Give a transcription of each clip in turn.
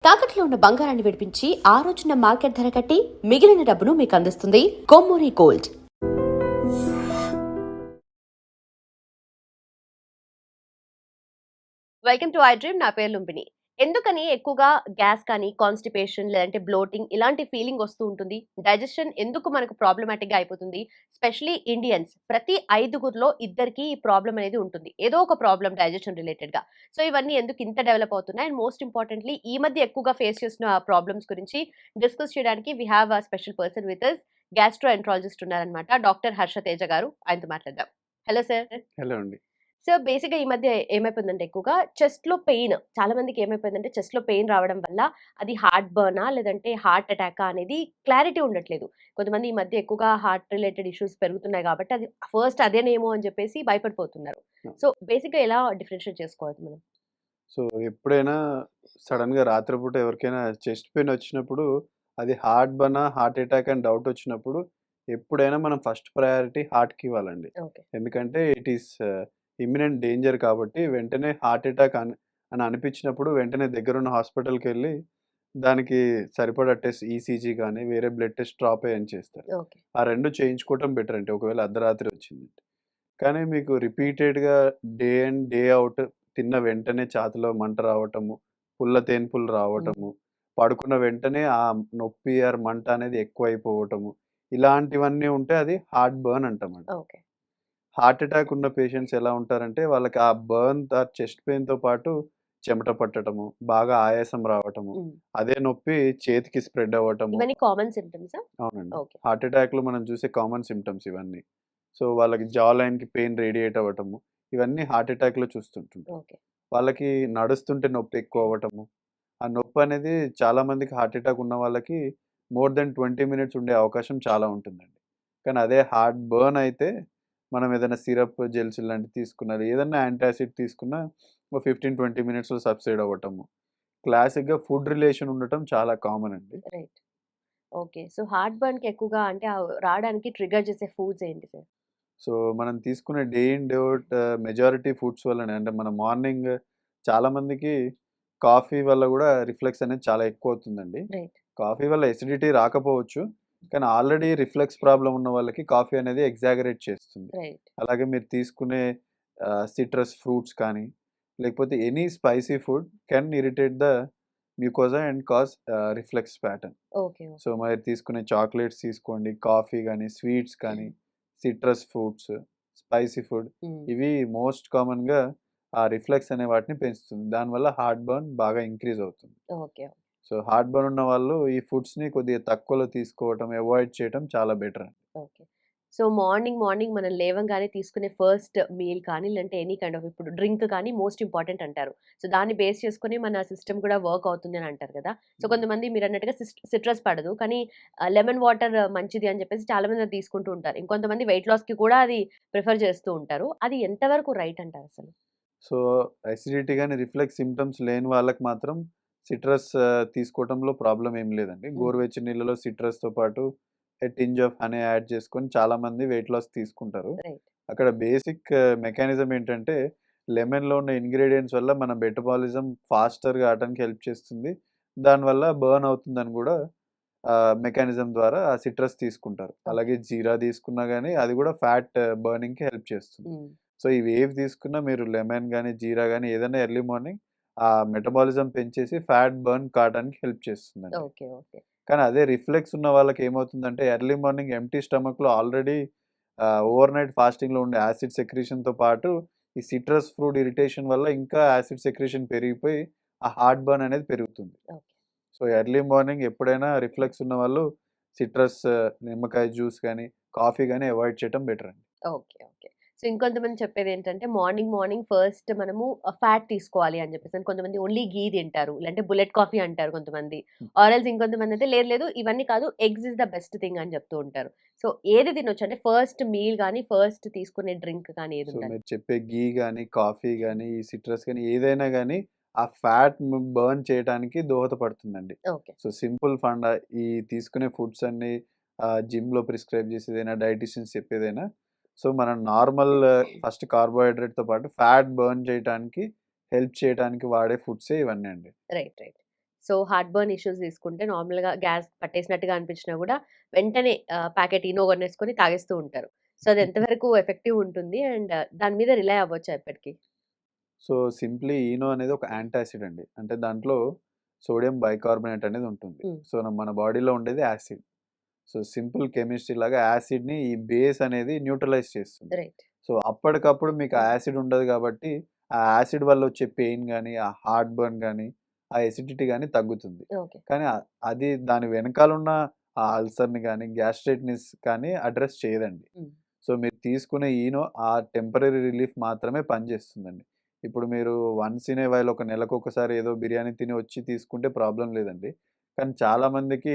తాకట్లో ఉన్న బంగారాన్ని విడిపించి ఆ రోజున మార్కెట్ ధర కట్టి మిగిలిన డబ్బును మీకు అందిస్తుంది Kommuri gold. Welcome to I dream. నా పేరు లుంబిని. ఎందుకని ఎక్కువగా గ్యాస్ కానీ కాన్స్టిపేషన్ లేదంటే బ్లోటింగ్ ఇలాంటి ఫీలింగ్ వస్తూ ఉంటుంది? డైజెషన్ ఎందుకు మనకు ప్రాబ్లమాటిక్ గా అయిపోతుంది? స్పెషలీ ఇండియన్స్ ప్రతి 5గురిలో ఇద్దరికి ఈ ప్రాబ్లం అనేది ఉంటుంది, ఏదో ఒక ప్రాబ్లం డైజెషన్ రిలేటెడ్ గా. సో ఇవన్నీ ఎందుకు ఇంత డెవలప్ అవుతున్నాయి అండ్ మోస్ట్ ఇంపార్టెంట్లీ ఈ మధ్య ఎక్కువగా ఫేస్ చేస్తున్న ప్రాబ్లమ్స్ గురించి డిస్కస్ చేయడానికి we have a special person with us. Gastroenterologist ఉన్నారనమాట, డాక్టర్ హర్ష తేజ గారు. ఆయనతో మాట్లాడదాం. Hello sir. హలో అండి. సో బేసిక్‌గా ఈ మధ్య ఏమైపోయిందంటే ఎక్కువగా చెస్ట్‌లో పెయిన్, చాలా మందికి ఏమైపోయిందంటే చెస్ట్‌లో పెయిన్ రావడం వల్ల అది హార్ట్ బర్నా లేదంటే హార్ట్ అటాకా అనేది క్లారిటీ ఉండట్లేదు. కొంతమంది ఈ మధ్య ఎక్కువగా హార్ట్ రిలేటెడ్ ఇష్యూస్ పెరుగుతున్నాయి కాబట్టి అది ఫస్ట్ అదేనేమో అని చెప్పేసి భయపడిపోతున్నారు. సో బేసిక్‌గా ఎలా డిఫరెన్షియేట్ చేసుకోవాలి మనం? సో, ఎప్పుడైనా సడెన్‌గా రాత్రిపూట ఎవరికైనా చెస్ట్ పెయిన్ వచ్చినప్పుడు అది హార్ట్ బర్నా, హార్ట్ అటాక్ అని డౌట్ వచ్చినప్పుడు ఎప్పుడైనా మనం ఫస్ట్ ప్రయారిటీ హార్ట్‌కి ఇవ్వాలండి. ఓకే. ఎందుకంటే ఇట్ ఈస్ ఇమ్మినెంట్ డేంజర్ కాబట్టి వెంటనే హార్ట్ అటాక్ అని అనిపించినప్పుడు వెంటనే దగ్గరున్న హాస్పిటల్‌కెళ్ళి దానికి సరిపడా టెస్ట్ ఈసీజీ గాని, వేరే బ్లడ్ టెస్ట్ డ్రాప్ అయ్యి చేస్తారు. ఓకే. ఆ 2 చేయించుకోవటం బెటర్ అండి ఒకవేళ అర్ధరాత్రి వచ్చిందంటే. కానీ మీకు రిపీటెడ్‌గా డే ఇన్, డే ఔట్ తిన్న వెంటనే ఛాతీలో మంట రావటము, పుల్ల తేన్పులు హ్మ్. రావటము, పడుకున్న వెంటనే ఆ నొప్పి మంట అనేది ఎక్కువైపోవటము, ఇలాంటివన్నీ ఉంటే అది హార్ట్ బర్న్ అంటామండి. ఓకే. హార్ట్ అటాక్ ఉన్న పేషెంట్స్ ఎలా ఉంటారంటే వాళ్ళకి ఆ బర్న్ చెస్ట్ పెయిన్‌తో పాటు చెమట పట్టటము, బాగా ఆయాసం రావటము, హ్మ్. అదే నొప్పి చేతికి స్ప్రెడ్ అవ్వటము. ఇవన్నీ కామన్ సింప్టమ్సా? అవునండి. ఓకే. హార్ట్ అటాక్‌లో మనం చూసే కామన్ సింప్టమ్స్ ఇవన్నీ. సో, వాళ్ళకి జా లైన్‌కి పెయిన్ రేడియేట్ అవ్వటము, ఇవన్నీ హార్ట్ అటాక్‌లో చూస్తుంటుంటాం. ఓకే. వాళ్ళకి నడుస్తుంటే నొప్పి ఎక్కువ అవ్వటము, ఆ నొప్పనేది చాలా మందికి హార్ట్ అటాక్ ఉన్న వాళ్ళకి మోర్ దెన్ 20 మినిట్స్ ఉండే అవకాశం చాలా ఉంటుందండి. కానీ అదే హార్ట్ బర్న్ అయితే మనం ఏదైనా సిరప్, జెల్స్ ఇలాంటివి తీసుకున్నా, ఏదన్నా యాంటాసిడ్ తీసుకున్నా ఓ 15, 20 మినిట్స్‌లో సబ్సైడ్ అవ్వటము. క్లాసిక్‌గా ఫుడ్ రిలేషన్ ఉండటం చాలా కామన్ అండి. రైట్. ఓకే. సో హార్ట్ బర్న్‌కి ఎక్కువగా అంటే రావడానికి ట్రిగ్గర్ చేసే ఫుడ్స్ ఏంటి సార్? సో, మనం తీసుకునే day in, day out majority foods వల్లనే అంటే మన మార్నింగ్ చాలామందికి కాఫీ వల్ల గూడా రిఫ్లెక్స్ అనేది చాలా ఎక్కువవుతుందండి. రైట్. కాఫీ వల్ల ఎసిడిటీ రాకపోవచ్చు. కానీ ఆల్రెడీ రిఫ్లెక్స్ ప్రాబ్లమ్ ఉన్న వాళ్ళకి కాఫీ అనేది ఎగ్జాగరేట్ చేస్తుంది. రైట్. అలాగే మీరు తీసుకునే సిట్రస్ ఫ్రూట్స్ కానీ, లేకపోతే any spicy food can irritate the mucosa and cause reflex pattern. Okay. So, okay. మరి తీసుకునే చాక్లేట్స్ తీసుకోండి, కాఫీ గానీ, స్వీట్స్ కానీ, సిట్రస్ ఫ్రూట్స్, స్పైసీ ఫుడ్ హ్మ్. ఇవి మోస్ట్ కామన్‌గా ఆ రిఫ్లెక్స్ అనే వాటిని పెంచుతుంది. దానివల్ల హార్ట్ బర్న్ బాగా ఇంక్రీజ్ అవుతుంది. ఓకే. సో, హార్ట్ బర్న్ ఉన్న వాళ్ళు ఈ ఫుడ్స్‌ని కొద్దిగా తక్కువలో తీసుకోవటం, అవాయిడ్ చేయటం చాలా బెటర్. ఓకే. సో మార్నింగ్ మనం లేవంగానే తీసుకునే ఫస్ట్ మీల్ కానీ, లేదంటే ఎనీ కైండ్ ఆఫ్ ఇప్పుడు డ్రింక్ కానీ మోస్ట్ ఇంపార్టెంట్ అంటారు. సో దాన్ని బేస్ చేసుకొని మన సిస్టమ్ కూడా వర్క్ అవుతుంది అని అంటారు కదా! సో కొంతమంది మీరన్నట్టుగా సిట్రస్ పడదు. కానీ లెమన్ వాటర్ మంచిది అని చెప్పేసి చాలా మంది అది తీసుకుంటూ ఉంటారు. ఇంకొంతమంది వెయిట్ లాస్‌కి కూడా అది ప్రిఫర్ చేస్తూ ఉంటారు. అది ఎంతవరకు రైట్ అంటారు అసలు? సో, అసిడిటీ గాని, రిఫ్లెక్స్ సింప్టమ్స్ లేని వాళ్ళకి మాత్రం సిట్రస్ తీసుకోవటంలో ప్రాబ్లమ్ ఏం లేదండి. హుహు. గోరువెచ్చని నీళ్ళలో సిట్రస్‌తో పాటు ఎ టింజ్ ఆఫ్ హనీ యాడ్ చేసుకొని చాలామంది వెయిట్ లాస్ తీసుకుంటారు. రైట్. అక్కడ బేసిక్ మెకానిజం ఏంటంటే, లెమన్‌లో ఉన్న ఇంగ్రీడియెంట్స్ వల్ల మన మెటబాలిజం ఫాస్టర్‌గా అవ్వటానికి హెల్ప్ చేస్తుంది. దానివల్ల బర్న్ అవుతుందని గూడా మెకానిజం ద్వారా ఆ సిట్రస్ తీసుకుంటారు. ఓకే. అలాగే జీరా తీసుకున్నా గాని అది గూడా ఫ్యాట్ బర్నింగ్‌కి హెల్ప్ చేస్తుంది. హ్మ్. సో, ఇవేవి తీసుకున్నా మీరు లెమన్ గాని, జీరా గాని ఏదైనా ఎర్లీ మార్నింగ్ ఆ మెటబాలిజం పెంచేసి ఫ్యాట్ బర్న్ కావడానికి హెల్ప్ చేస్తుందండి. ఓకే. ఓకే. కానీ అదే రిఫ్లెక్స్ ఉన్న వాళ్ళకి ఏమవుతుందంటే ఎర్లీ మార్నింగ్ ఎంప్టీ స్టమక్‌లో ఆల్రెడీ ఓవర్‌నైట్ ఫాస్టింగ్‌లో ఉండే యాసిడ్ సెక్రీషన్‌తో పాటు ఈ సిట్రస్ ఫ్రూట్ ఇరిటేషన్ వల్ల ఇంకా యాసిడ్ సెక్రీషన్ పెరిగిపోయి ఆ హార్ట్ బర్న్ అనేది పెరుగుతుంది. ఓకే. సో, ఎర్లీ మార్నింగ్ ఎప్పుడైనా రిఫ్లెక్స్ ఉన్నవాళ్ళు సిట్రస్, నిమ్మకాయ జ్యూస్ గాని, కాఫీ గాని అవాయిడ్ చేయటం బెటర్ అండి. ఓకే. ఓకే. సో, ఇంకొంతమంది చెప్పేదేంటంటే మార్నింగ్ ఫస్ట్ మనము ఫ్యాట్ తీసుకోవాలి అని చెప్పేసి. కొంతమంది ఓన్లీ ఘీ తింటారు. లేదంటే బుల్లెట్ కాఫీ అంటారు కొంతమంది. హ్మ్. ఆర్ ఎల్స్ ఇంకొంతమందయితే లేదు ఇవన్నీ కాదు, eggs is the best thing అని చెప్తూ ఉంటారు. సో, ఏది తినొచ్చు? అంటే ఫస్ట్ మీల్ గాని, ఫస్ట్ తీసుకునే డ్రింక్ కానీ సో, ఏదుండాలి? మీరు చెప్పే ఘీ గాని, కాఫీ గాని, ఈ సిట్రస్ గాని ఏదైనా గాని ఆ ఫ్యాట్ బర్న్ చేయటానికి దోహదపడుతుందండి. ఓకే. సో, సింపుల్ ఫండా ఈ తీసుకునే ఫుడ్స్ అన్నీ జిమ్‌లో ప్రిస్క్రైబ్ చేసేదైనా, డైటీషియన్స్ చెప్పేదైనా సో, మనం నార్మల్ ఫస్ట్ కార్బోహైడ్రేట్‌తో పాటు ఫ్యాట్ బర్న్ చేయటానికి హెల్ప్ చేయటానికి వాడే ఫుడ్సే ఇవన్నీ అండి. Right. Right. So, heart burn issues తీసుకుంటే నార్మల్‌గా గ్యాస్ పట్టేసినట్టుగా అనిపించినా గూడా వెంటనే ప్యాకెట్ ఇనో కొనేసుకొని తాగేస్తూ ఉంటారు. సో, అది ఎంతవరకు ఎఫెక్టివ్ ఉంటుంది? అండ్ దాని మీద రిలై అవ్వచ్చా ఎప్పటికి? సో, సింప్లీ ఈనో అనేది ఒక యాంటాసిడ్ అండి. అంటే దాంట్లో సోడియం బైకార్బోనేట్ అనేది ఉంటుంది. హ్మ్. సో, మన బాడీలో ఉండేది యాసిడ్. సో, సింపుల్ కెమిస్ట్రీ లాగా యాసిడ్‌ని ఈ బేస్ అనేది న్యూట్రలైజ్ చేస్తుంది. రైట్. సో, అప్పటికప్పుడు మీకు ఆ యాసిడ్ ఉండదు కాబట్టి, ఆ యాసిడ్ వల్ల వచ్చే పెయిన్ గాని, ఆ హార్ట్ బర్న్ గాని, ఆ ఎసిడిటీ గాని తగ్గుతుంది. ఓకే. కానీ అది దాని వెనకాలున్న ఆ అల్సర్‌ని గాని, గ్యాస్ట్రైటిస్ కానీ అడ్రెస్ చేయదండి. హ్మ్. సో, మీరు తీసుకునే ఈనో ఆ టెంపరరీ రిలీఫ్ మాత్రమే పనిచేస్తుందండి. ఇప్పుడు మీరు వన్స్ ఇన్ ఏ వైల్ ఒక నెలకొకసారి ఏదో బిర్యానీ తిని వచ్చి తీసుకుంటే ప్రాబ్లమ్ లేదండి. కానీ చాలామందికి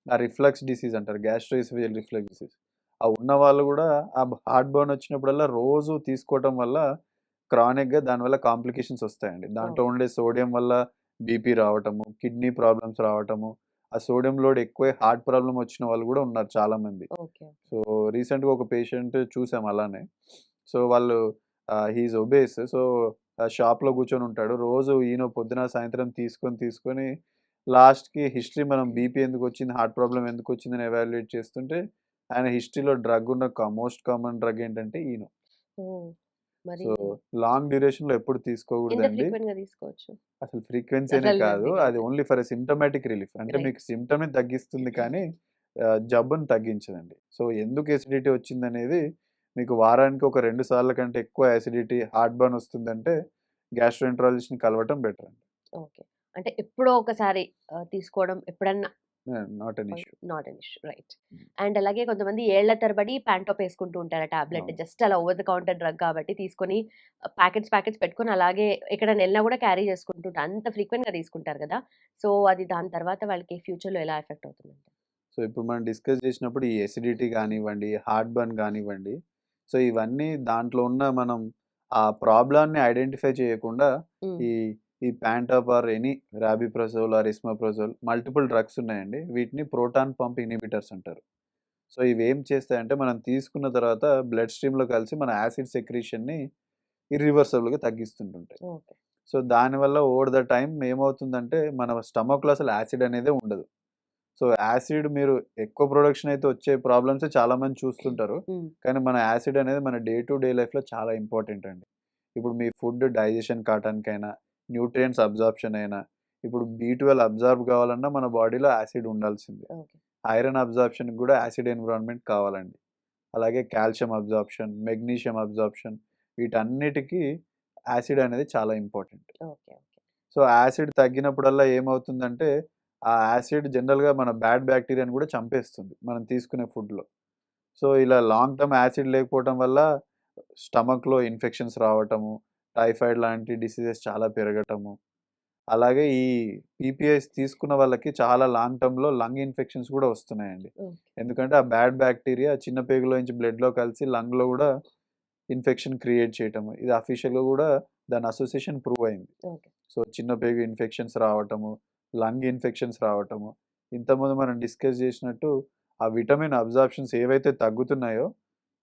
ఆ రిఫ్లక్స్ డిసీజ్ అంటారు. గ్యాస్ట్రోఎసోఫేజియల్ రిఫ్లక్స్ డిసీజ్. ఆ ఉన్నవాళ్ళు గూడా ఆ హార్ట్ బర్న్ వచ్చినప్పుడల్లా రోజు తీసుకోవటం వల్ల క్రానిక్‌గా దానివల్ల కాంప్లికేషన్స్ వస్తాయండి. దాంట్లో ఓకే. ఉండే సోడియం వల్ల బీపీ రావటము, కిడ్నీ ప్రాబ్లమ్స్ రావటము, ఆ సోడియం లోడ్ ఎక్కువై హార్ట్ ప్రాబ్లమ్ వచ్చిన వాళ్ళు గూడా ఉన్నారు చాలామంది. ఓకే. సో, రీసెంట్‌గా ఒక పేషెంట్ చూసాం అలానే. సో, వాళ్ళు హి ఈజ్ ఒబేస్. సో, షాప్‌లో కూర్చొనుంటాడు. రోజు ఈనో పొద్దున, సాయంత్రం తీసుకొని లాస్ట్‌కి హిస్టరీ మనం బీపీ ఎందుకొచ్చింది, హార్ట్ ప్రాబ్లమ్ ఎందుకొచ్చిందని ఎవాల్యుయేట్ చేస్తుంటే, ఆయన హిస్టరీలో డ్రగ్ ఉన్న మోస్ట్ కామన్ డ్రగ్ ఏంటంటే ఈనో. ఓహ్! మరి సో, లాంగ్ డ్యూరేషన్‌లో ఎప్పుడు ఎంత తీసుకోకూడదండి. ఫ్రీక్వెంట్‌గా తీసుకోవచ్చు? అసలు ఫ్రీక్వెన్సీ అనే అసలు కాదు. అది frequency. Only for a symptomatic relief. అంటే రైట్. మీకు సింప్టమ్‌ని తగ్గిస్తుంది కానీ జబ్బుని తగ్గించదండి. సో, ఎందుకు ఎసిడిటీ వచ్చిందనేది మీకు వారానికి ఒక 2 సార్ల కంటే ఎక్కువ ఎసిడిటీ, హార్ట్ బర్న్ వస్తుందంటే గ్యాస్ట్రోఎంటరాలజిస్ట్‌ని కలవటం బెటర్ అండి. ఓకే. అంటే ఎప్పుడో ఒకసారి తీసుకోవడం ఎప్పుడన్నా not an issue. Not an issue. Right. హ్మ్. అండ్ అలాగే కొంతమంది ఏళ్ల తరబడి ప్యాంటాప్ ఏసుకుంటూ ఉంటారు ఆ టాబ్లెట్. అవును. జస్ట్ అలా ఓవర్ ద కౌంటర్ డ్రగ్ కాబట్టి తీసుకొని ప్యాకెట్స్ పెట్టుకొని అలాగే ఎక్కడైనా ఎళ్ళినా గూడా క్యారీ చేసుకుంటుంటారు. అంత ఫ్రీక్వెంట్‌గా తీసుకుంటారు గదా! సో, అది దాని తర్వాత వాళ్ళకి ఫ్యూచర్‌లో ఎలా ఎఫెక్ట్ అవుతుందంటారు? సో, ఇప్పుడు మనం డిస్కస్ చేసినప్పుడు ఈ ఎసిడిటీ గానివ్వండి, హార్ట్ బర్న్ గానివ్వండి, సో, ఇవన్నీ దాంట్లో ఉన్న మనం ఆ ప్రాబ్లమ్‌ని ఐడెంటిఫై చేయకుండా హ్మ్. ఈ ఈ Pantop or any rabeprazole or esomeprazole multiple drugs ఉన్నాయండి. వీటిని ప్రోటాన్ పంప్ ఇన్హిబిటర్స్ అంటారు. సో, ఇవేం చేస్తాయంటే మనం తీసుకున్న తర్వాత బ్లడ్ స్ట్రీమ్‌లో కలిసి మన యాసిడ్ సెక్రీషన్‌ని ఇర్రివర్సిబుల్‌గా తగ్గిస్తుంటుంటాయి. ఓకే. సో, దానివల్ల ఓవర్ ద టైమ్ ఏమవుతుందంటే మన స్టమక్‌లో అసలు యాసిడ్ అనేదే ఉండదు. సో, యాసిడ్ మీరు ఎక్కువ ప్రొడక్షన్ అయితే వచ్చే ప్రాబ్లమ్సే చాలామంది చూస్తుంటారు. హ్మ్. కానీ మన యాసిడ్ అనేది మన డే టు డే లైఫ్‌లో చాలా ఇంపార్టెంట్ అండి. ఇప్పుడు మీ ఫుడ్ డైజెషన్ కావటానికైనా, న్యూట్రియంట్స్ అబ్జార్ప్షన్ అయినా, ఇప్పుడు బి12 అబ్జార్బ్ కావాలన్నా మన బాడీలో యాసిడ్ ఉండాల్సిందే. ఓకే. ఐరన్ అబ్జార్ప్షన్‌కి గూడా యాసిడ్ ఎన్విరాన్మెంట్ కావాలండి. అలాగే కాల్షియం అబ్జార్ప్షన్, మెగ్నీషియం అబ్జార్ప్షన్ వీటన్నిటికి యాసిడ్ అనేది చాలా important. Okay. Okay. So, acid తగ్గినప్పుడల్లా ఏమవుతుందంటే, ఆ యాసిడ్ జనరల్‌గా మన బ్యాడ్ బ్యాక్టీరియాని గూడా చంపేస్తుంది మనం తీసుకునే ఫుడ్‌లో. సో, ఇలా లాంగ్ టర్మ్ యాసిడ్ లేకపోవటం వల్ల స్టమక్‌లో ఇన్ఫెక్షన్స్ రావటము, టైఫాయిడ్ లాంటి డిసీజెస్ చాలా పెరగటము. అలాగే ఈ పీపీఐస్ తీసుకున్న వాళ్ళకి చాలా లాంగ్ టర్మ్‌లో లంగ్ ఇన్ఫెక్షన్స్ గూడా వస్తున్నాయండి. ఓకే. ఎందుకంటే, ఆ బ్యాడ్ బ్యాక్టీరియా చిన్న పేగులో నుంచి బ్లడ్‌లో కలిసి లంగ్‌లో గూడా ఇన్ఫెక్షన్ క్రియేట్ చేయటము. ఇది అఫీషియల్‌గా గూడా దాని అసోసియేషన్ ప్రూవ్ అయింది. ఓకే. సో, చిన్న పేగు ఇన్ఫెక్షన్స్ రావటము, లంగ్ ఇన్ఫెక్షన్స్ రావటము. ఇంతకుముందు మనం డిస్కస్ జేసినట్టు ఆ విటమిన్ అబ్జార్ప్షన్స్ ఏవైతే తగ్గుతున్నాయో,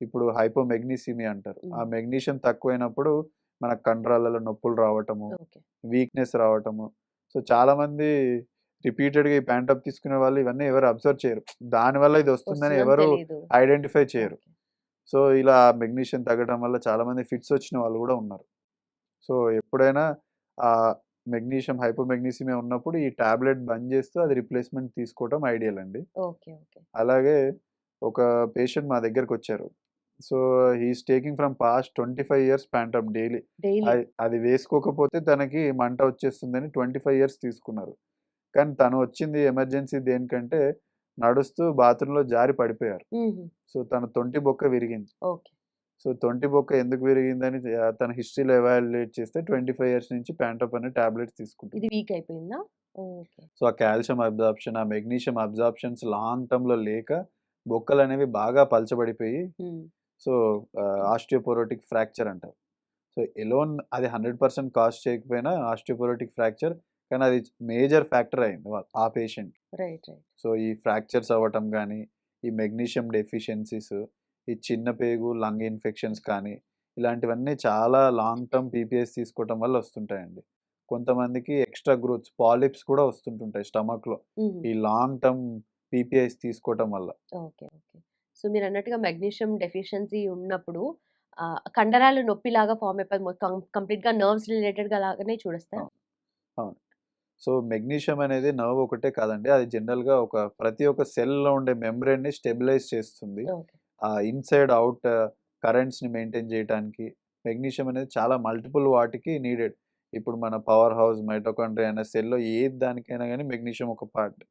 ఇప్పుడు హైపోమెగ్నీసిమియా అంటారు. ఆ హ్మ్. మెగ్నీషియం తక్కువైనప్పుడు మన కండరాలలో నొప్పులు రావటము, ఓకే. వీక్‌నెస్ రావటము. సో, చాలామంది రిపీటెడ్‌గా ఈ ప్యాంటప్ తీసుకునే వాళ్ళు ఇవన్నీ ఎవరు అబ్జర్వ్ చేయరు. దానివల్ల ఇది వస్తుందని వస్తుందని ఎవరు తెలీదు. ఐడెంటిఫై చేయరు. ఓకే. సో, ఇలా మెగ్నీషియం తగ్గడం వల్ల చాలామంది ఫిట్స్ వచ్చిన వాళ్ళు గూడా ఉన్నారు. సో, ఎప్పుడైనా మెగ్నీషియం, హైపోమెగ్నీసిమియా ఉన్నప్పుడు ఈ టాబ్లెట్ బంద్ చేస్తూ అది రిప్లేస్‌మెంట్ తీసుకోవటం ఐడియల్ అండి. ఓకే. ఓకే. అలాగే ఒక పేషెంట్ మా దగ్గరకొచ్చారు. So, he is taking from past 25 years Pantum daily. Daily. అది వేసుకోకపోతే తనకి మంట వచ్చేస్తుందని 25 ఇయర్స్ తీసుకున్నారు. కానీ తను వచ్చింది ఎమర్జెన్సీ దేనికంటే నడుస్తూ బాత్రూమ్‌లో జారి పడిపోయారు. హుహు. సో, తన తొంటి బొక్క విరిగింది. ఓకే. సో, తొంటి బొక్క ఎందుకు విరిగిందని తన హిస్టరీలో ఎవాల్యుయేట్ చేస్తే 25 ఇయర్స్ నుంచి ప్యాంటోప్ అనే టాబ్లెట్స్ ఇది తీసుకుంటున్నాడు. వీక్ అయిపోయిందా? ఓకే. సో, ఆ కాల్షియం అబ్జార్ప్షన్, ఆ మెగ్నీషియం అబ్జార్ప్షన్స్ లాంగ్ టర్మ్‌లో లేక బొక్కలనేవి బాగా పలచబడిపోయి హ్మ్. సో, ఆస్టియోపోరోటిక్ ఫ్రాక్చర్ అంటారు. సో, ఎలోన్ అది 100% కాజ్ చేయకపోయినా ఆస్టియోపోరోటిక్ ఫ్రాక్చర్ కానీ అది మేజర్ ఫ్యాక్టర్ అయింది ఆ పేషెంట్‌కి. రైట్. రైట్. సో, ఈ ఫ్రాక్చర్స్ అవ్వటం గానీ, ఈ మెగ్నీషియం డెఫిషియన్సీస్, ఈ చిన్న పేగు లంగ్ ఇన్ఫెక్షన్స్ కానీ, ఇలాంటివన్నీ చాలా లాంగ్ టర్మ్ పీపీఎస్ తీసుకోవటం వల్ల వస్తుంటాయండి. కొంతమందికి ఎక్స్ట్రా గ్రోత్స్ పాలిప్స్ కూడా వస్తుంటుంటాయి స్టమక్లో హుహు. ఈ లాంగ్ టర్మ్ పీపీఐస్ తీసుకోవటం వల్ల. ఓకే. ఓకే. సో, మీరన్నట్టుగా మెగ్నీషియం డెఫిషియన్సీ ఉన్నప్పుడు కండరాలు నొప్పిలాగా ఫార్మ్ అయిపోయి కంప్లీట్‌గా నర్వ్స్ రిలేటెడ్‌గా లాగానే చూడొస్తారా? అవును. అవును. సో, మెగ్నీషియం అనేది నర్వ్ ఒకటే కాదండి. అది జనరల్‌గా ప్రతి ఒక్క సెల్‌లో ఉండే మెంబ్రేన్‌ని స్టెబిలైజ్ చేస్తుంది. ఓకే. ఇన్‌సైడ్, ఔట్ కరెంట్స్‌ని మెయింటైన్ చేయటానికి మెగ్నీషియం అనేది చాలా మల్టిపుల్ వాటికి నీడెడ్. ఇప్పుడు మన పవర్ హౌస్, మైటోకాండ్రియా అనే సెల్‌లో ఏది దానికైనా గాని మెగ్నీషియం ఒక పార్ట్.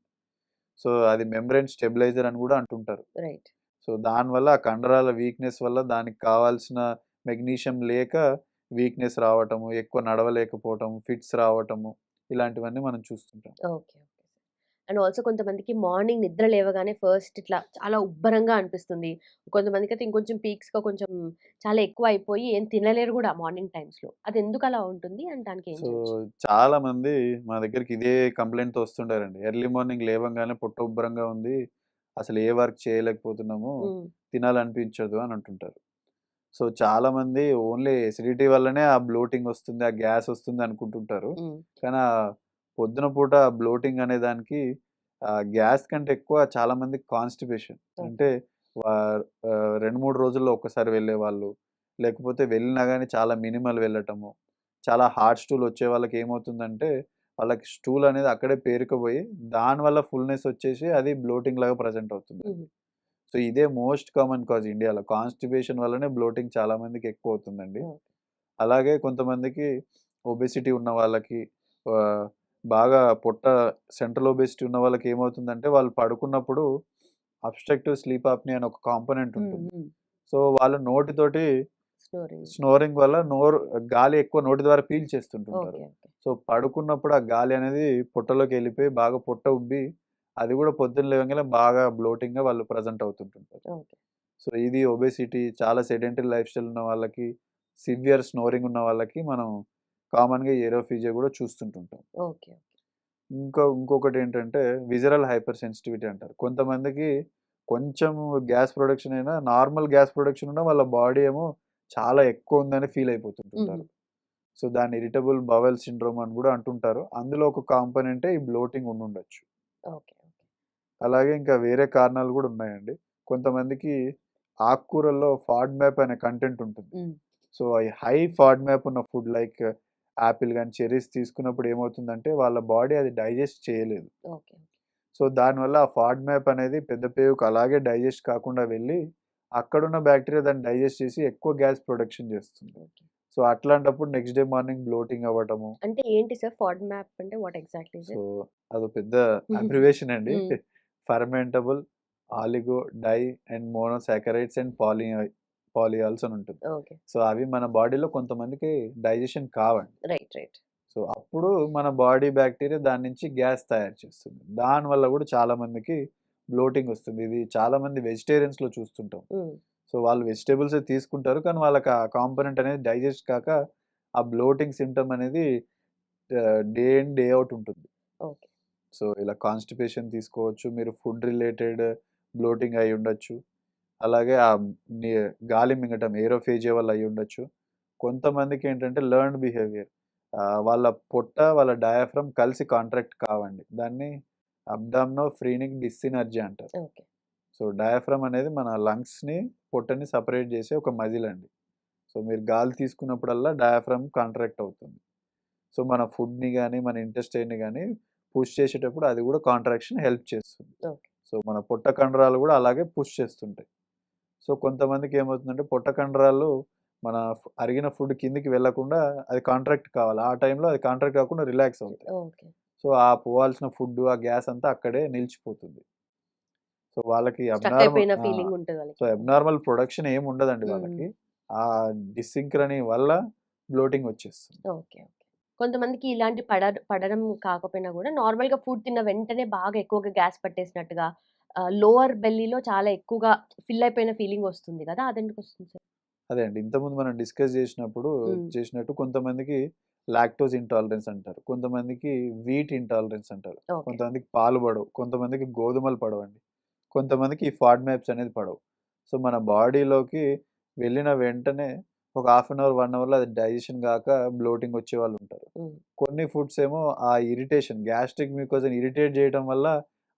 సో, అది మెంబ్రేన్ స్టెబిలైజర్ అని గూడా అంటుంటారు. రైట్. సో, దానివల్ల ఆ కండరాల వీక్‌నెస్ వల్ల దానికి కావాల్సిన మెగ్నీషియం లేక వీక్‌నెస్ రావటము, ఎక్కువ నడవలేకపోవటం, ఫిట్స్ రావటము ఇలాంటివన్నీ మనం చూస్తుంటాం. ఓకే. ఓకే. అండ్ ఆల్సో కొంతమందికి మార్నింగ్ నిద్ర లేవగానే ఫస్ట్ ఇట్లా చాలా ఉబ్బరంగా అనిపిస్తుంది. కొంతమందికైతే ఇంకొంచెం పీక్స్‌గా కొంచెం చాలా ఎక్కువ అయిపోయి ఏం తినలేరు గూడా మార్నింగ్ టైమ్స్‌లో. అది ఎందుకలా ఉంటుంది? అండ్ దానికి ఏం సో, చేయొచ్చు? చాలామంది మా దగ్గరికి ఇదే కంప్లెయింట్‌తో వస్తుంటారండి. ఎర్లీ మార్నింగ్ లేవంగానే పొట్ట ఉబ్బరంగా ఉంది. అసలు ఏ వర్క్ చేయలేకపోతున్నాము. హ్మ్. తినాలనిపించదు అని అంటుంటారు. సో, చాలామంది ఓన్లీ ఎసిడిటీ వల్లనే ఆ బ్లోటింగ్ వస్తుంది, ఆ గ్యాస్ వస్తుంది అనుకుంటుంటారు. హ్మ్. కానీ పొద్దున పూట బ్లోటింగ్ అనే దానికి గ్యాస్ కంటే ఎక్కువ చాలామందికి కాన్‌స్టిపేషన్. ఓకే. అంటే 2, 3 రోజుల్లో ఒక్కసారి వెళ్ళేవాళ్ళు. లేకపోతే వెళ్ళినా గాని చాలా మినిమల్ వెళ్ళటము. చాలా హార్డ్ స్టూల్ వచ్చే వాళ్ళకి ఏమవుతుందంటే, వాళ్ళకి స్టూల్ అనేది అక్కడే పేరుకుపోయి, దానివల్ల ఫుల్‌నెస్ వచ్చేసి అది బ్లోటింగ్ లాగా ప్రెజెంట్ అవుతుందండి. హుహు. సో, ఇదే మోస్ట్ కామన్ కాజ్ ఇండియాలో. కాన్‌స్టిపేషన్ వల్లనే బ్లోటింగ్ చాలా మందికి ఎక్కువవుతుందండి. ఓకే. అలాగే కొంతమందికి ఒబెసిటీ ఉన్న వాళ్ళకి ఆహ్, బాగా పొట్ట సెంట్రల్ ఒబెసిటీ ఉన్న వాళ్ళకి ఏమవుతుందంటే, వాళ్ళు పడుకున్నప్పుడు అబ్స్ట్రక్టివ్ స్లీప్ ఆప్నియా అని ఒక కాంపోనెంట్ హ్మ్. ఉంటుంది. హ్మ్. సో, వాళ్ళు నోటితోటి స్నోరింగ్. స్నోరింగ్ వల్ల గాలి ఎక్కువ నోటి ద్వారా పీల్చేస్తుంటుంటారు. ఓకే. ఓకే. సో, పడుకున్నప్పుడు ఆ గాలి అనేది పొట్టలోకెళ్ళిపోయి బాగా పొట్ట ఉబ్బి, అది గూడా పొద్దున్న లేవంగానే బాగా బ్లోటింగ్‌గా వాళ్ళు ప్రెజెంట్ అవుతుంటుంటారు. ఓకే. సో, ఇది ఒబెసిటీ, చాలా సెడెంటరీ లైఫ్ స్టైల్ ఉన్న వాళ్ళకి, సివియర్ స్నోరింగ్ ఉన్న వాళ్ళకి మనం కామన్‌గా ఏరోఫీజియా గూడా చూస్తుంటుంటాం. ఓకే. ఇంకొకటేంటంటే విజరల్ హైపర్ సెన్సిటివిటీ అంటారు. కొంతమందికి కొంచెం గ్యాస్ ప్రొడక్షన్ అయినా నార్మల్ గ్యాస్ ప్రొడక్షన్ ఉన్నా వాళ్ళ బాడీ ఏమో చాలా ఎక్కువ ఉందని ఫీల్ హుహు. అయిపోతుంటుంటారు. సో, దాన్ని ఇరిటబుల్ బవెల్ సిండ్రోమ్ అని గూడా అంటుంటారు. అందులో ఒక కాంపోనెంటే ఈ బ్లోటింగ్ ఉండుండొచ్చు. ఓకే. ఓకే. అలాగే ఇంకా వేరే కారణాలు గూడా ఉన్నాయండి. కొంతమందికి ఆకుకూరల్లో ఫాడ్‌మ్యాప్ అనే కంటెంట్ ఉంటుంది. హ్మ్. సో, ఈ హై ఫాడ్‌మ్యాప్ ఉన్న ఫుడ్ లైక్ యాపిల్ గాని, చెర్రీస్ తీసుకున్నప్పుడు ఏమవుతుందంటే వాళ్ళ బాడీ అది డైజెస్ట్ చేయలేదు. ఓకే. సో, దానివల్ల ఆ ఫాడ్‌మ్యాప్ అనేది పెద్ద పేగుకి అలాగే డైజెస్ట్ కాకుండా వెళ్ళి, అక్కడున్న బ్యాక్టీరియా దాన్ని డైజెస్ట్ చేసి ఎక్కువ గ్యాస్ ప్రొడక్షన్ చేస్తుంది. ఓకే. సో, అట్లాంటప్పుడు నెక్స్ట్ డే మార్నింగ్ బ్లోటింగ్ అవ్వటము. అంటే ఏంటి సార్ ఫాడ్‌మ్యాప్ అంటే what exactly is so, it? అదో పెద్ద అబ్రివియేషన్ అండి. Hmm. Fermentable oligo di and monosaccharides and polyols అని ఉంటుంది. ఓకే. సో, అవి మన బాడీలో కొంతమందికి డైజెషన్ కావండి. రైట్. రైట్. సో, అప్పుడు మన బాడీ బ్యాక్టీరియా దాని నుంచి గ్యాస్ తయారు చేస్తుంది. దానివల్ల గూడా చాలా మందికి బ్లోటింగ్ వస్తుంది. ఇది చాలామంది వెజిటేరియన్స్‌లో చూస్తుంటాం. హ్మ్. సో, వాళ్ళు వెజిటబుల్సే తీసుకుంటారు. కానీ వాళ్ళకి ఆ కాంపోనెంట్ అనేది డైజెస్ట్ కాక ఆ బ్లోటింగ్ సింప్టమ్ అనేది డే ఇన్, డే ఔట్ ఉంటుంది. ఓకే. సో, ఇలా కాన్‌స్టిపేషన్ తీసుకోవచ్చు. మీరు ఫుడ్ రిలేటెడ్ బ్లోటింగ్ అయ్యుండొచ్చు. అలాగే ని గాలి మింగటం ఏరోఫేజియా వల్ల అయ్యుండొచ్చు. కొంతమందికేంటంటే లెర్న్డ్ బిహేవియర్. వాళ్ళ పొట్ట, వాళ్ళ డయాఫ్రామ్ కలిసి కాంట్రాక్ట్ కావండి. దాన్ని అబ్డామినోఫ్రీనిక్ డిస్సినర్జీ అంటారు. ఓకే. సో, డయాఫ్రామ్ అనేది మన లంగ్స్‌ని, పొట్టని సెపరేట్ చేసే ఒక మజిల్ అండి. సో, మీరు గాలి తీసుకున్నప్పుడల్లా డయాఫ్రామ్ కాంట్రాక్ట్ అవుతుంది. సో, మన ఫుడ్‌ని గాని, మన ఇంటెస్టైన్‌ని గాని పుష్ చేసేటప్పుడు అది గూడా కాంట్రాక్షన్ హెల్ప్ చేస్తుంది. ఓకే. సో, మన పొట్ట కండరాలు గూడా అలాగే పుష్ చేస్తుంటాయి. సో, కొంతమందికి ఏమవుతుందంటే పొట్ట కండరాలు మన అరిగిన ఫుడ్ కిందకి వెళ్ళకుండా అది కాంట్రాక్ట్ కావాలి. ఆ టైంలో అది కాంట్రాక్ట్ కాకుండా రిలాక్స్ అవుతాయి. ఓకే. సో, ఆ పోవాల్సిన ఫుడ్డు, ఆ గ్యాస్ అంతా అక్కడే నిలిచిపోతుంది. సో, వాళ్ళకి స్టక్ అయిపోయిన ఆ! ఫీలింగ్ ఉంటది సో, వాళ్ళకి. ఓకే. అబ్నార్మల్ ప్రొడక్షన్ ఏమి ఉండదండి హ్మ్. హ్మ్. వాళ్ళకి. ఆ డిసింక్రనీ వల్ల బ్లోటింగ్ వచ్చేస్తుంది. ఓకే. ఓకే. కొంతమందికి ఇలాంటి పడడం కాకపోయినా గూడా నార్మల్‌గా ఫుడ్ తిన్న వెంటనే బాగా ఎక్కువగా గ్యాస్ పట్టేసినట్టుగా లోవర్ బెల్లీలో చాలా ఎక్కువగా ఫిల్ అయిపోయిన ఫీలింగ్ వస్తుంది గదా! అదెందుకొస్తుంది సార్? అదే అండి. ఇంతకుముందు మనం డిస్కస్ హ్మ్. చేసినట్టు కొంతమందికి లాక్టోజ్ ఇంటాలరెన్స్ అంటారు. కొంతమందికి వీట్ ఇంటాలరెన్స్ అంటారు. ఓకే. కొంతమందికి పాలు పడవు. కొంతమందికి గోధుమలు పడవండి. కొంతమందికి ఈ ఫాడ్ మ్యాప్స్ అనేది పడవు. సో, మన బాడీలోకి వెళ్ళిన వెంటనే ఒక హాఫ్ అన్ అవర్, 1 అవర్‌లో అది డైజెషన్ గాక బ్లోటింగ్ వచ్చేవాళ్ళుంటారు. హ్మ్. కొన్ని ఫుడ్స్ ఏమో ఆ ఇరిటేషన్ గ్యాస్ట్రిక్ మ్యూకోసాని ఇరిటేట్ చేయడం వల్ల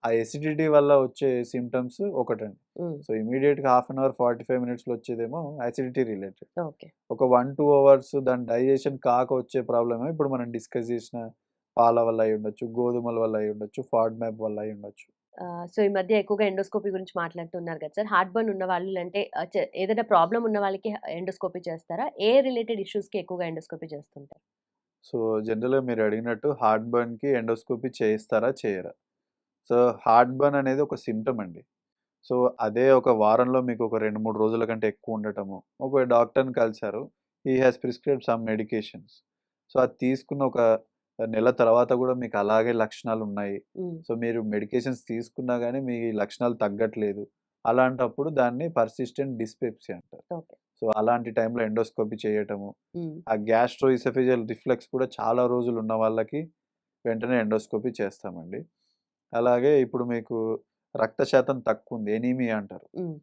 ఆ ఎసిడిటీ వల్ల వచ్చే సింప్టమ్స్ ఒకటండి. హ్మ్. సో, ఇమ్మీడియేట్‌గా హాఫ్ అన్ అవర్, 45 మినిట్స్‌లో వచ్చేదేమో అసిడిటీ రిలేటెడ్. ఓకే. ఒక 1, 2 అవర్స్ దాని డైజెషన్ కాక వచ్చే ప్రాబ్లమే ఇప్పుడు మనం డిస్కస్ చేసిన పాల వల్ల అయ్యుండొచ్చు, గోధుమల వల్ల అయ్యుండొచ్చు, ఫాడ్‌మ్యాప్ వల్ల అయ్యుండొచ్చు. సో, ఈ మధ్య ఎక్కువగా ఎండోస్కోపీ గురించి మాట్లాడుతున్నారు కదా సార్. హార్ట్ బర్న్ ఉన్న వాళ్ళు అంటే ఏదైనా ప్రాబ్లమ్ ఉన్న వాళ్ళకి ఎండోస్కోపీ చేస్తారా? ఏ రిలేటెడ్ ఇష్యూస్‌కి ఎక్కువగా ఎండోస్కోపీ చేస్తుంటారు? సో, జనరల్‌గా మీరు అడిగినట్టు హార్ట్ బర్న్‌కి ఎండోస్కోపీ చేయిస్తారా? చేయరా? సో, హార్ట్ బర్న్ అనేది ఒక సింప్టమ్ అండి. సో, అదే ఒక వారంలో మీకు ఒక 2, 3 రోజుల కంటే ఎక్కువ ఉండటము. ఒక డాక్టర్‌ని కలిసారు. He has prescribed some medications. So, అది తీసుకున్న ఒక నెల తర్వాత గూడా మీకు అలాగే లక్షణాలున్నాయి. హ్మ్. సో, మీరు మెడికేషన్స్ తీసుకున్నా గానీ మీ లక్షణాలు తగ్గట్లేదు. అలాంటప్పుడు దాన్ని పర్సిస్టెంట్ డిస్పెప్సీ అంటారు. ఓకే. సో, అలాంటి టైంలో ఎండోస్కోపీ చేయటము. హ్మ్. ఆ గ్యాస్ట్రోఇసోఫేజియల్ రిఫ్లక్స్ కూడా చాలా రోజులు ఉన్న వాళ్ళకి వెంటనే ఎండోస్కోపీ చేస్తామండి. అలాగే ఇప్పుడు మీకు రక్త శాతం తక్కువుంది. ఎనీమియా అంటారు. హ్మ్.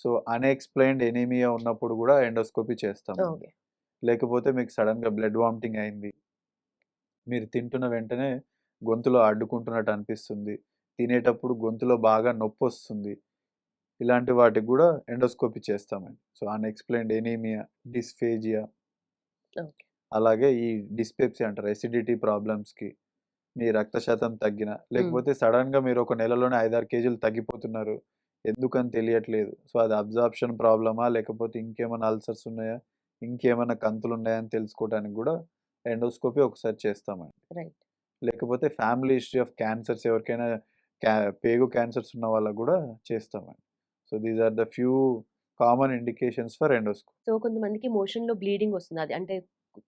సో, అన్‌ఎక్స్‌ప్లెయిన్డ్ ఎనీమియా ఉన్నప్పుడు గూడా ఎండోస్కోపీ చేస్తామండి. ఓకే. లేకపోతే మీకు సడెన్‌గా బ్లడ్ వామిటింగ్ అయింది. మీరు తింటున్న వెంటనే గొంతులో అడ్డుకుంటున్నట్టు అనిపిస్తుంది. తినేటప్పుడు గొంతులో బాగా నొప్పొస్తుంది. ఇలాంటి వాటికి గూడా ఎండోస్కోపీ చేస్తామండి. So, unexplained anaemia, dysphasia okay. అలాగే ఈ డిస్పెప్సీ అంటారు. ఎసిడిటీ ప్రాబ్లమ్స్‌కి మీ రక్త శాతం తగ్గిన, హ్మ్. లేకపోతే సడెన్‌గా మీరు ఒక నెలలోనే 5, 6 కేజీలు తగ్గిపోతున్నారు. ఎందుకని తెలియట్లేదు. సో, అది అబ్జార్ప్షన్ ప్రాబ్లమా? లేకపోతే ఇంకేమైనా అల్సర్స్ ఉన్నాయా? ఇంకేమైనా కంతులున్నాయా? అని తెలుసుకోవడానికి గూడా ఎండోస్కోపీ ఒకసారి చేస్తామండి. రైట్. లేకపోతే ఫ్యామిలీ హిస్టరీ ఆఫ్ క్యాన్సర్స్ ఎవరికైనా క్యా పేగు క్యాన్సర్స్ ఉన్న వాళ్ళకి గూడా చేస్తామండి. So, these are the few common indications for endoscopy. So, కొంతమందికి మోషన్‌లో బ్లీడింగ్ వస్తుంది. అది అంటే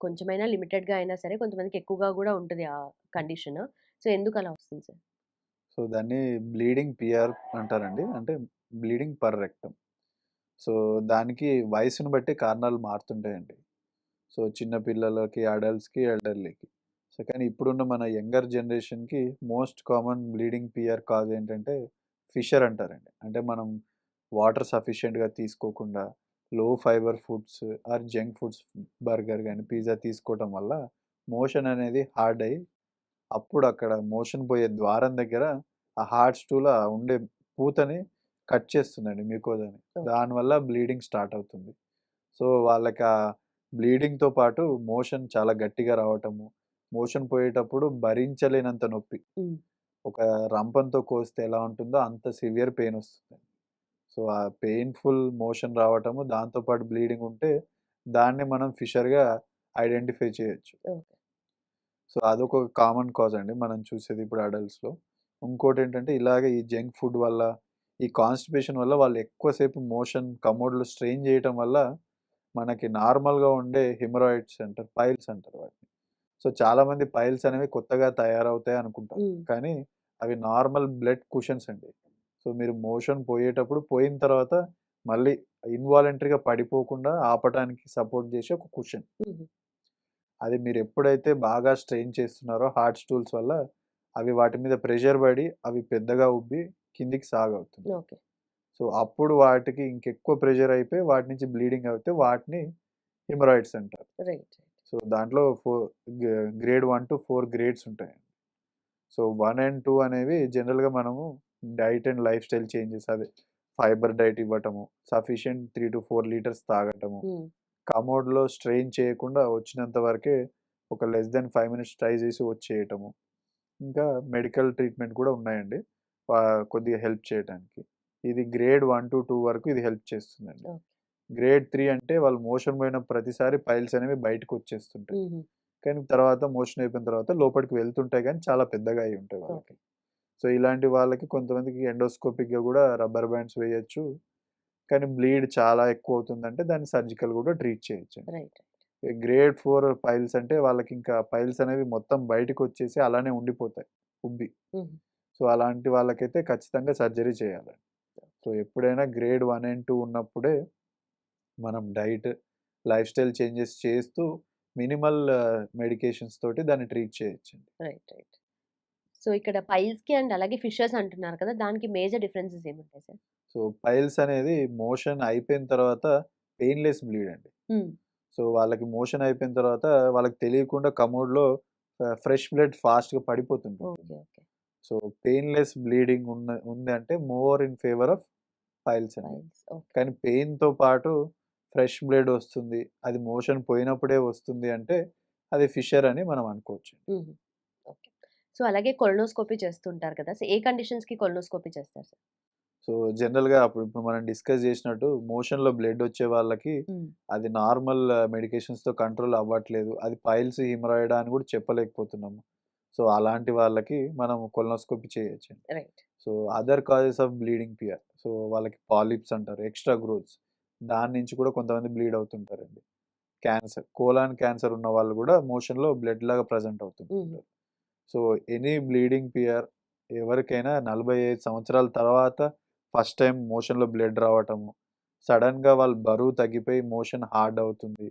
కొంచెమైనా లిమిటెడ్‌గా అయినా సరే కొంతమందికి ఎక్కువగా గూడా ఉంటది ఆ కండిషన్. సో, ఎందుకలా వస్తుంది సార్? సో, దాన్ని బ్లీడింగ్ పిఆర్ అంటారండి. అంటే బ్లీడింగ్ పర్ రెక్టమ్. సో, దానికి వయసును బట్టి కారణాలు మారుతుంటాయండి. సో, చిన్న పిల్లలకి, అడల్ట్స్‌కి, ఎల్డర్‌లీకి. సో, కానీ ఇప్పుడున్న మన యంగర్ జనరేషన్‌కి most common bleeding PR cause ఏంటంటే ఫిషర్ అంటారండి. అంటే మనం వాటర్ సఫిషియెంట్‌గా తీసుకోకుండా low fibre foods or junk foods burger గాని, పిజ్జా తీసుకోవటం వల్ల మోషన్ అనేది హార్డ్ అయ్యి అప్పుడు అక్కడ మోషన్ పోయే ద్వారం దగ్గర ఆ హార్డ్ స్టూల్ ఉండే పూతని కట్ చేస్తుందండి మ్యూకోజాని. ఓకే. దానివల్ల బ్లీడింగ్ స్టార్ట్ అవుతుంది. సో, వాళ్ళకి ఆ బ్లీడింగ్‌తో పాటు మోషన్ చాలా గట్టిగా రావటము, మోషన్ పోయేటప్పుడు భరించలేనంత నొప్పి. హ్మ్. ఒక రంపంతో కోస్తే ఎలా ఉంటుందో అంత సివియర్ పెయిన్ వస్తుంది. సో, ఆ పెయిన్‌ఫుల్ మోషన్ రావటము, దాంతో పాటు బ్లీడింగ్ ఉంటే దాన్ని మనం ఫిషర్‌గా ఐడెంటిఫై చేయొచ్చు. ఓకే. సో, అదొక కామన్ కాజ్ అండి మనం చూసేది ఇప్పుడు అడల్ట్స్‌లో. ఇంకోటేంటంటే ఇలాగే ఈ జంక్ ఫుడ్ వల్ల, ఈ కాన్‌స్టిపేషన్ వల్ల వాళ్ళు ఎక్కువ సేపు మోషన్ కమోడ్‌లో స్ట్రెయిన్ చేయటం వల్ల మనకి నార్మల్‌గా ఉండే హెమరాయిడ్స్ అంటారు. పైల్స్ అంటారు వాటిని. సో, చాలామంది పైల్స్ అనేవి కొత్తగా తయారవుతాయి అనుకుంటారు. హ్మ్. కానీ అవి నార్మల్ బ్లడ్ కుషన్స్ అండి. సో, మీరు మోషన్ పోయేటప్పుడు పోయిన తర్వాత మళ్ళీ ఇన్వాలంటరీగా పడిపోకుండా ఆపటానికి సపోర్ట్ చేసే ఒక కుషన్. హుహు. అది మీరెప్పుడైతే బాగా స్ట్రెయిన్ చేస్తున్నారో హార్డ్ స్టూల్స్ వల్ల, అవి వాటి మీద ప్రెషర్ పడి, అవి పెద్దగా ఉబ్బి కిందికి సాగవుతుంది. ఓకే. సో, అప్పుడు వాటికి ఇంకెక్కువ ప్రెషర్ అయిపోయి వాటి నుంచి బ్లీడింగ్ అవుతే వాటిని హెమరాయిడ్స్ అంటారు. రైట్. సో, దాంట్లో గ్రేడ్ 1-4 గ్రేడ్స్ ఉంటాయి. సో, 1 అండ్ 2 అనేవి జనరల్‌గా మనము diet and life style changes అదే ఫైబర్ డైట్ ఇవ్వటము, సఫిషియెంట్ 3-4 లీటర్స్ తాగటము. హ్మ్. కమోడ్‌లో స్ట్రెయిన్ చేయకుండా వచ్చినంత వరకే ఒక లెస్ దెన్ 5 మినిట్స్ ట్రై చేసి వచ్చేయటము. ఇంకా మెడికల్ ట్రీట్మెంట్ కూడా ఉన్నాయండి. కొద్దిగా హెల్ప్ చేయటానికి. ఇది గ్రేడ్ 1-2 వరకు ఇది హెల్ప్ చేస్తుందండి. ఓకే. గ్రేడ్ 3 అంటే వాళ్ళు మోషన్ పోయిన ప్రతిసారి పైల్స్ అనేవి బయటకొచ్చేస్తుంటాయి. హుహు. కానీ తర్వాత మోషన్ అయిపోయిన తర్వాత లోపలికి వెళ్తుంటాయి గానీ చాలా పెద్దగా అయ్యి ఉంటాయి వాళ్ళకి. ఓకే. సో, ఇలాంటి వాళ్ళకి కొంతమందికి ఎండోస్కోపిక్‌గా గూడా రబ్బర్ బ్యాండ్స్ వేయొచ్చు. కానీ బ్లీడ్ చాలా ఎక్కువవుతుందంటే దాన్ని సర్జికల్ గూడా ట్రీట్ చేయొచ్చండి. రైట్. గ్రేడ్ 4 పైల్స్ అంటే వాళ్ళకింకా పైల్స్ అనేవి మొత్తం బయటికొచ్చేసి అలానే ఉండిపోతాయి ఉబ్బి. హుహు. సో, అలాంటి వాళ్ళకైతే ఖచ్చితంగా సర్జరీ చేయాలండి. సో, ఎప్పుడైనా గ్రేడ్ 1 అండ్ 2 ఉన్నప్పుడే మనం డైట్, లైఫ్ స్టైల్ చేంజెస్ చేస్తూ మినిమల్ మెడికేషన్స్ తోటి దాన్ని ట్రీట్ చేయొచ్చండి. రైట్. రైట్. సో, ఇక్కడ పైల్స్‌కి అండ్ అలాగే ఫిషర్స్ అంటున్నారు కదా! దానికి మేజర్ డిఫరెన్సెస్ ఏముంటాయి సార్? సో, పైల్స్ అనేది మోషన్ అయిపోయిన తర్వాత పెయిన్‌లెస్ బ్లీడ్ అండి. హ్మ్. సో వాళ్ళకి మోషన్ అయిపోయిన తర్వాత వాళ్ళకి తెలియకుండా కమోడ్‌లో ఫ్రెష్ బ్లడ్ ఫాస్ట్‌గా పడిపోతుంటుంది. Okay. Okay. So painless bleeding ఉంది అంటే more in favour of piles అండి. ఫైల్స్. ఓకే. కానీ పెయిన్‌తో పాటు ఫ్రెష్ బ్లడ్ వస్తుంది. అది మోషన్ పోయినప్పుడే వస్తుంది అంటే అది ఫిషర్ అని మనం అనుకోవచ్చు. హుహు. ఓకే. సో, అలాగే కొలనోస్కోపీ చేస్తుంటారు కదా! సో, ఏ కండిషన్స్‌కి కొలనోస్కోపీ చేస్తారు సార్? సో జనరల్‌గా ఇప్పుడు మనం డిస్కస్ చేసినట్టు మోషన్‌లో బ్లడ్ వచ్చే వాళ్ళకి హ్మ్. అది నార్మల్ మెడికేషన్స్‌తో కంట్రోల్ అవ్వట్లేదు. అది పైల్స్, హిమరాయిడ్ అని కూడా చెప్పలేకపోతున్నాము. సో అలాంటి వాళ్ళకి మనం కొలనోస్కోపీ చేయొచ్చండి. Right. So other causes of bleeding PR. So వాళ్ళకి పాలిప్స్ అంటారు. Extra growths. దాని నుంచి కూడా కొంతమంది బ్లీడ్ అవుతుంటారండి. క్యాన్సర్, కోలాన్ క్యాన్సర్ ఉన్న వాళ్ళు కూడా మోషన్‌లో బ్లడ్ లాగా ప్రెజెంట్ హుహు. అవుతుంటారు. సో ఎనీ బ్లీడింగ్ పియర్ ఎవరికైనా 45 సంవత్సరాల తర్వాత ఫస్ట్ టైం మోషన్‌లో బ్లడ్ రావటము, సడెన్‌గా వాళ్ళు బరువు తగ్గిపోయి మోషన్ హార్డ్ అవుతుంది.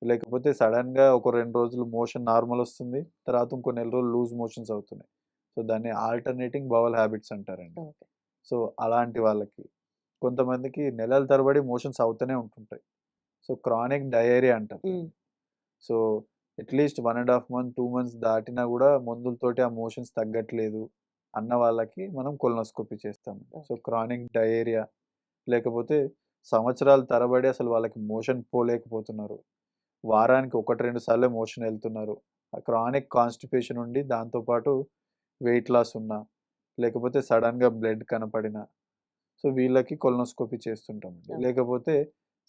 లేకపోతే సడెన్‌గా ఒక 2 రోజులు మోషన్ నార్మల్ వస్తుంది. తర్వాత ఇంకో నెల రోజులు లూజ్ మోషన్స్ అవుతున్నాయి. సో దాన్ని ఆల్టర్నేటింగ్ బవల్ హ్యాబిట్స్ అంటారండి. ఓకే. సో అలాంటి వాళ్ళకి. కొంతమందికి నెలల తరబడి మోషన్స్ అవుతూనే ఉంటుంటాయి. సో క్రానిక్ డయేరియా అంటారు. హ్మ్. సో అట్‌లీస్ట్ 1 ½ మంత్, 2 మంత్స్ దాటినా గూడా మందులతోటి ఆ మోషన్స్ తగ్గట్లేదు అన్న వాళ్ళకి మనం కొలనోస్కోపీ చేస్తాం. So okay. క్రానిక్ డయేరియా లేకపోతే సంవత్సరాల తరబడి అసలు వాళ్ళకి మోషన్ పోలేకపోతున్నారు. వారానికి 1, 2 సార్లే మోషన్ ఎళ్తున్నారు. ఆ క్రానిక్ కాన్‌స్టిపేషన్ ఉండి దాంతో పాటు వెయిట్ లాస్ ఉన్నా, లేకపోతే సడెన్‌గా బ్లడ్ కనపడినా, సో వీళ్ళకి కొలనోస్కోపీ చేస్తుంటామండి. ఓకే. లేకపోతే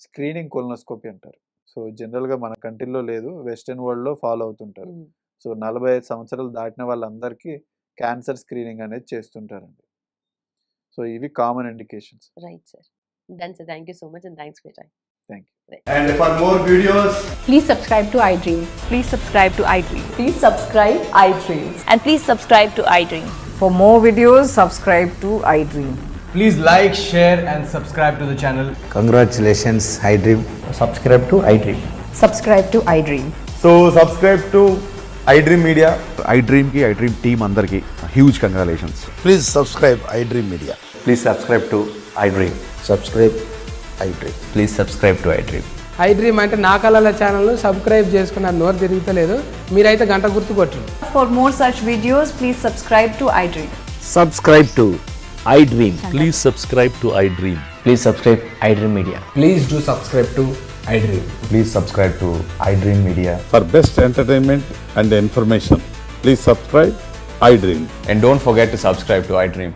స్క్రీనింగ్ కొలనోస్కోపీ అంటారు. సో జనరల్‌గా మన కంట్రీలో లేదు. వెస్టర్న్ వరల్డ్‌లో ఫాలో అవుతుంటారు. హ్మ్. సో 45 సంవత్సరాలు దాటిన వాళ్ళందరికీ క్యాన్సర్ స్క్రీనింగ్ అనేది చేస్తుంటారండి. సో ఇవి common indications. Right sir. Done sir. Thank you so much and thanks for your time. Thank you. Right. And for more videos, Please subscribe to iDream. Please subscribe to iDream. Please subscribe iDream. And please subscribe to iDream. For more videos, subscribe to iDream. please like, share, and subscribe to the channel. Congratulations, iDream. Subscribe to iDream. Subscribe to iDream. So, subscribe to iDream Media. iDream ki iDream team అందరికి huge congratulations. Please subscribe iDream Media. Please subscribe to iDream. Subscribe iDream. Please subscribe to iDream. iDream అంటే నా కళల channel subscribe చేసుకున్న నోరు తిరుగుతలేదు. మీరైతే గంట గుర్తు కొట్టండి. For more such videos, please subscribe to iDream. Subscribe to iDream. Please subscribe to iDream. Please subscribe iDream Media. Please do subscribe to iDream. Please subscribe to iDream Media. For best entertainment and information, please subscribe iDream. And don't forget to subscribe to iDream.